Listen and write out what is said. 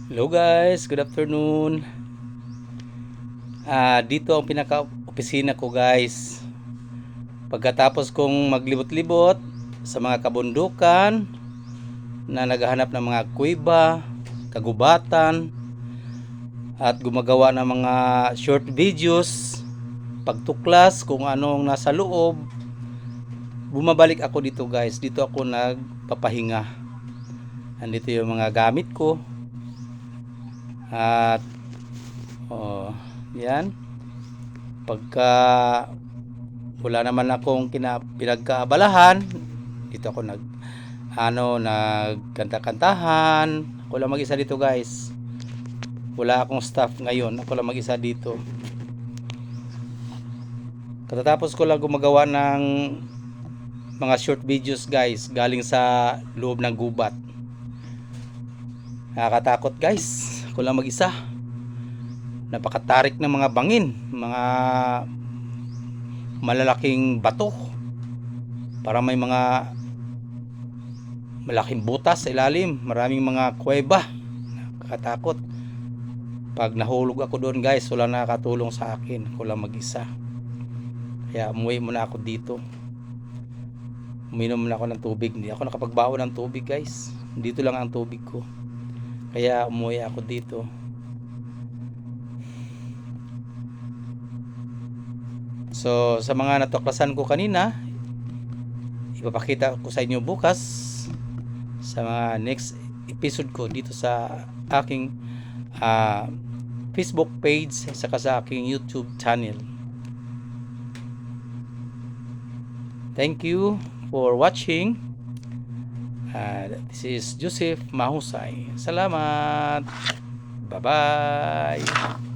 Hello guys, good afternoon. Dito ang pinaka-opisina ko guys. Pagkatapos kong maglibot-libot sa mga kabundukan na naghahanap ng mga kuweba, kagubatan, at gumagawa ng mga short videos, pagtuklas kung anong nasa loob, bumabalik ako dito guys. Dito ako nagpapahinga. Andito yung mga gamit ko. At yan, pagka wala naman akong pinagkaabalahan, dito ako nagkanta-kantahan. Ako lang mag-isa dito guys, wala akong staff ngayon, ako lang mag-isa dito. Katatapos ko lang gumagawa ng mga short videos guys, galing sa loob ng gubat. Nakakatakot guys, ako lang mag-isa. Napakatarik ng mga bangin, mga malalaking bato, para may mga malaking butas sa ilalim, maraming mga kuweba. Nakakatakot. Pag nahulog ako doon guys, wala nakakatulong sa akin, ako lang mag-isa. Kaya umuwi muna ako dito, uminom muna ako ng tubig. Hindi ako nakapagbaon ng tubig guys, dito lang ang tubig ko, kaya umuwi ako dito. So sa mga natuklasan ko kanina, ipapakita ko sa inyo bukas sa mga next episode ko dito sa aking Facebook page, saka sa aking YouTube channel. Thank you for watching. This is Joseph Mahusay. Salamat. Bye bye.